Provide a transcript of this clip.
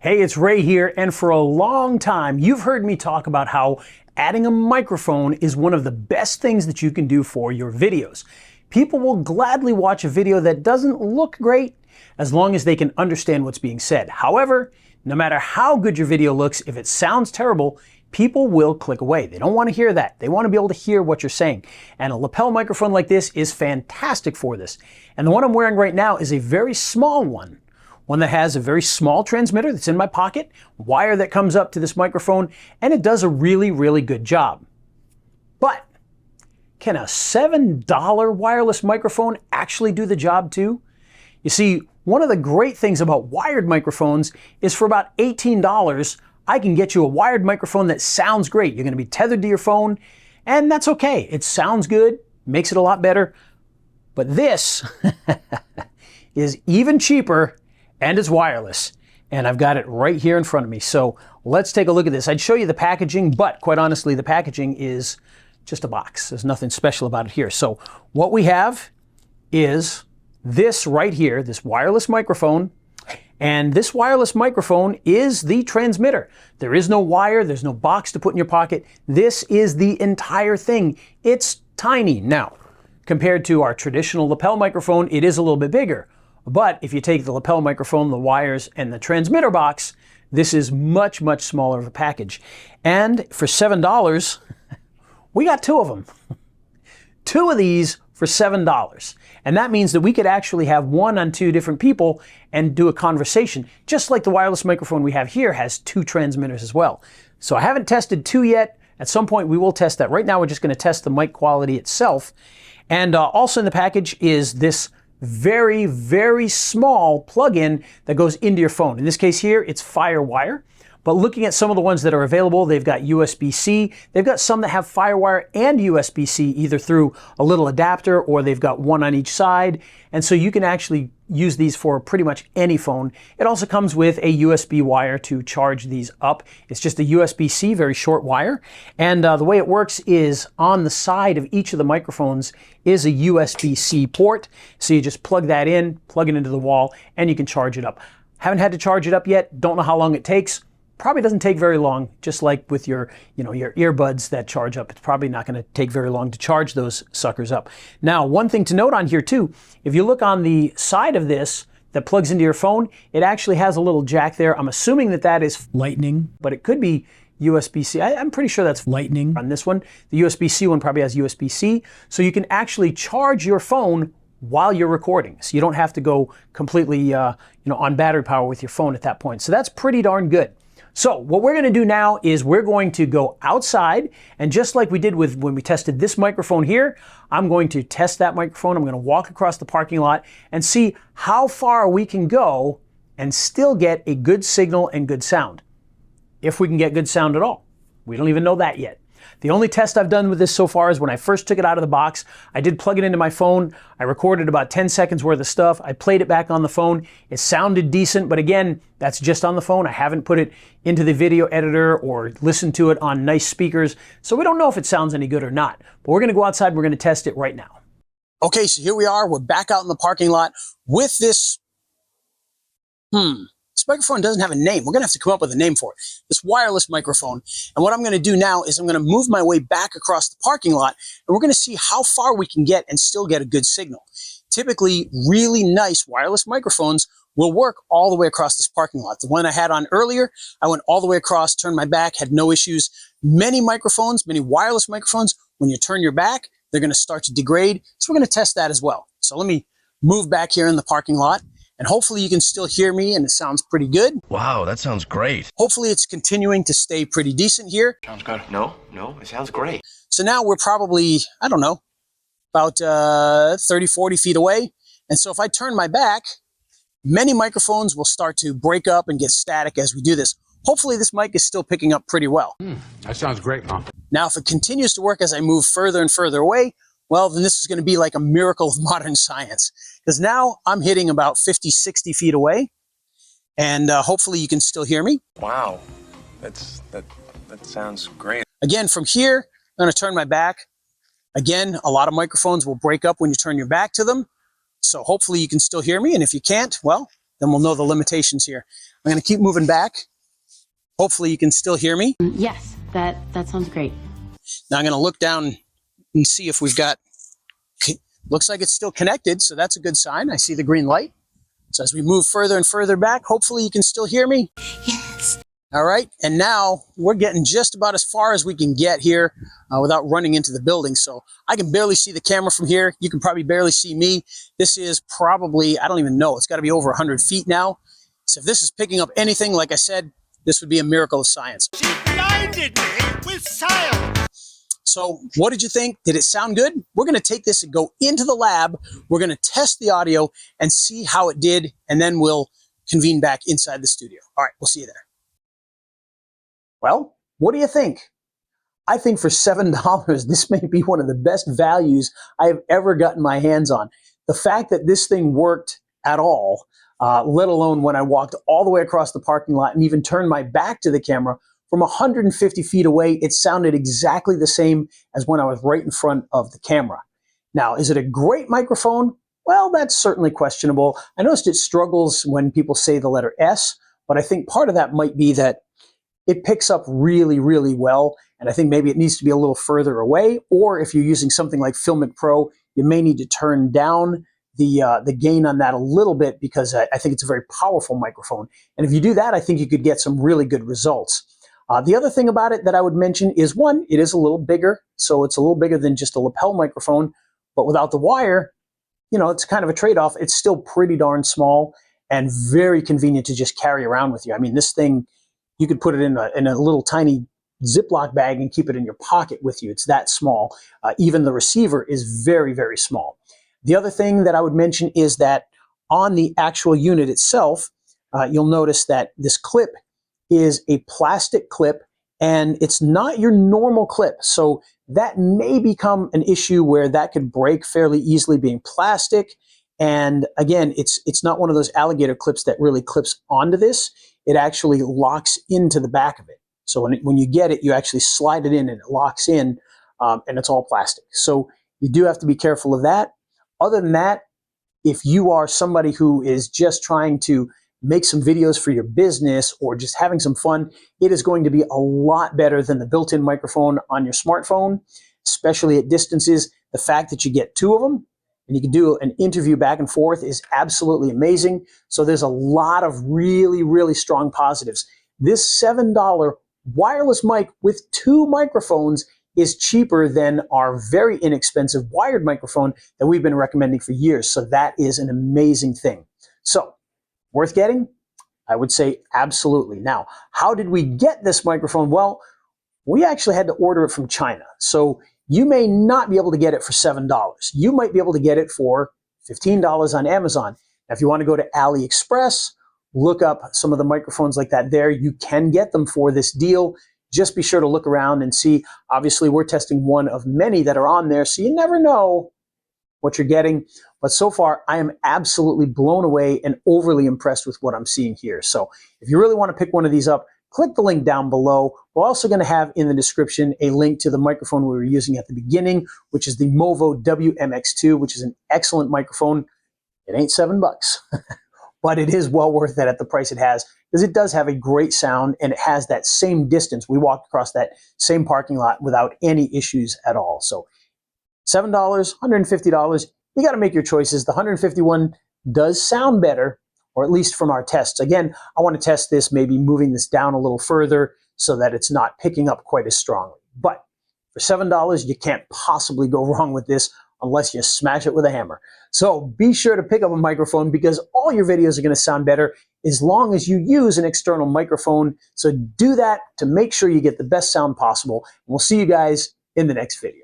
Hey, it's Ray here, and for a long time you've heard me talk about how adding a microphone is one of the best things that you can do for your videos. People will gladly watch a video that doesn't look great as long as they can understand what's being said. However, no matter how good your video looks, if it sounds terrible, people will click away. They don't want to hear that. They want to be able to hear what you're saying. And a lapel microphone like this is fantastic for this. And the one I'm wearing right now is a very small one that has a very small transmitter that's in my pocket, wire that comes up to this microphone, and it does a really, really good job. But can a $7 wireless microphone actually do the job too? You see, one of the great things about wired microphones is for about $18, I can get you a wired microphone that sounds great. You're going to be tethered to your phone, and that's okay. It sounds good, makes it a lot better. But this is even cheaper, and it's wireless. And I've got it right here in front of me. So let's take a look at this. I'd show you the packaging, but quite honestly, the packaging is just a box. There's nothing special about it here. So what we have is this right here, this wireless microphone. And this wireless microphone is the transmitter. There is no wire, there's no box to put in your pocket. This is the entire thing. It's tiny. Now, compared to our traditional lapel microphone, it is a little bit bigger. But if you take the lapel microphone, the wires, and the transmitter box, this is much, much smaller of a package. And for $7, we got two of them. Two of these for $7. And that means that we could actually have one on two different people and do a conversation, just like the wireless microphone we have here has two transmitters as well. So I haven't tested two yet. At some point we will test that. Right now we're just going to test the mic quality itself. And also in the package is this very, very small plug-in that goes into your phone. In this case here, it's FireWire. But looking at some of the ones that are available, they've got USB-C. They've got some that have FireWire and USB-C, either through a little adapter or they've got one on each side. And so you can actually use these for pretty much any phone. It also comes with a USB wire to charge these up. It's just a USB-C, very short wire. And the way it works is on the side of each of the microphones is a USB-C port. So you just plug that in, plug it into the wall, and you can charge it up. Haven't had to charge it up yet. Don't know how long it takes. Probably doesn't take very long, just like with your earbuds that charge up. It's probably not going to take very long to charge those suckers up. Now, one thing to note on here too, if you look on the side of this that plugs into your phone, it actually has a little jack there. I'm assuming that that is lightning, but it could be USB-C. I'm pretty sure that's lightning on this one. The USB-C one probably has USB-C, so you can actually charge your phone while you're recording. So you don't have to go completely on battery power with your phone at that point. So that's pretty darn good. So what we're going to do now is we're going to go outside, and just like we did when we tested this microphone here, I'm going to test that microphone. I'm going to walk across the parking lot and see how far we can go and still get a good signal and good sound. If we can get good sound at all. We don't even know that yet. The only test I've done with this so far is when I first took it out of the box, I did plug it into my phone. I recorded about 10 seconds worth of stuff. I played it back on the phone. It sounded decent, but again, that's just on the phone. I haven't put it into the video editor or listened to it on nice speakers, so we don't know if it sounds any good or not. But we're going to go outside and we're going to test it right now. Okay, so here we are. We're back out in the parking lot with this, this microphone doesn't have a name. We're going to have to come up with a name for it. This wireless microphone. And what I'm going to do now is I'm going to move my way back across the parking lot, and we're going to see how far we can get and still get a good signal. Typically, really nice wireless microphones will work all the way across this parking lot. The one I had on earlier, I went all the way across, turned my back, had no issues. Many microphones, many wireless microphones, when you turn your back, they're going to start to degrade. So we're going to test that as well. So let me move back here in the parking lot. And hopefully you can still hear me and it sounds pretty good. Wow, that sounds great. Hopefully it's continuing to stay pretty decent here. Sounds good. No, it sounds great. So now we're probably, I don't know, about 30, 40 feet away. And so if I turn my back, many microphones will start to break up and get static as we do this. Hopefully this mic is still picking up pretty well. That sounds great, Mom. Now if it continues to work as I move further and further away, well, then this is going to be like a miracle of modern science. Because now I'm hitting about 50, 60 feet away. And hopefully you can still hear me. Wow, that sounds great. Again, from here, I'm going to turn my back. Again, a lot of microphones will break up when you turn your back to them. So hopefully you can still hear me. And if you can't, well, then we'll know the limitations here. I'm going to keep moving back. Hopefully you can still hear me. Yes, that sounds great. Now I'm going to look down and see if we've got, looks like it's still connected, so that's a good sign. I see the green light. So as we move further and further back, hopefully you can still hear me. Yes. All right, and now we're getting just about as far as we can get here without running into the building. So I can barely see the camera from here. You can probably barely see me. This is probably, I don't even know, it's got to be over 100 feet now. So if this is picking up anything, like I said, this would be a miracle of science. She blinded me with science. So what did you think? Did it sound good? We're going to take this and go into the lab. We're going to test the audio and see how it did, and then we'll convene back inside the studio. All right, we'll see you there. Well, what do you think? I think for $7, this may be one of the best values I have ever gotten my hands on. The fact that this thing worked at all, let alone when I walked all the way across the parking lot and even turned my back to the camera, from 150 feet away, it sounded exactly the same as when I was right in front of the camera. Now, is it a great microphone? Well, that's certainly questionable. I noticed it struggles when people say the letter S, but I think part of that might be that it picks up really, really well, and I think maybe it needs to be a little further away, or if you're using something like Filmic Pro, you may need to turn down the gain on that a little bit, because I think it's a very powerful microphone. And if you do that, I think you could get some really good results. The other thing about it that I would mention is, one, it is a little bigger, so it's a little bigger than just a lapel microphone, but without the wire, you know, it's kind of a trade-off. It's still pretty darn small and very convenient to just carry around with you. I mean, this thing, you could put it in a little tiny Ziploc bag and keep it in your pocket with you. It's that small. Even the receiver is very, very small. The other thing that I would mention is that on the actual unit itself, you'll notice that this clip is a plastic clip, and it's not your normal clip. So that may become an issue where that could break fairly easily, being plastic. And again, it's not one of those alligator clips that really clips onto this. It actually locks into the back of it. So when you get it, you actually slide it in and it locks in, and it's all plastic. So you do have to be careful of that. Other than that, if you are somebody who is just trying to make some videos for your business or just having some fun, it is going to be a lot better than the built-in microphone on your smartphone, especially at distances. The fact that you get two of them and you can do an interview back and forth is absolutely amazing. So there's a lot of really, really strong positives. This $7 wireless mic with two microphones is cheaper than our very inexpensive wired microphone that we've been recommending for years. So that is an amazing thing. So, worth getting? I would say absolutely. Now, how did we get this microphone? Well, we actually had to order it from China. So you may not be able to get it for $7. You might be able to get it for $15 on Amazon. Now, if you want to go to AliExpress, look up some of the microphones like that there. You can get them for this deal. Just be sure to look around and see. Obviously, we're testing one of many that are on there, so you never know what you're getting. But so far, I am absolutely blown away and overly impressed with what I'm seeing here. So if you really want to pick one of these up, click the link down below. We're also going to have in the description a link to the microphone we were using at the beginning, which is the Movo WMX2, which is an excellent microphone. It ain't $7, but it is well worth it at the price it has, because it does have a great sound and it has that same distance. We walked across that same parking lot without any issues at all. So $7, $150, you got to make your choices. The 151 does sound better, or at least from our tests. Again, I want to test this, maybe moving this down a little further so that it's not picking up quite as strongly. But for $7, you can't possibly go wrong with this unless you smash it with a hammer. So be sure to pick up a microphone, because all your videos are going to sound better as long as you use an external microphone. So do that to make sure you get the best sound possible. And we'll see you guys in the next video.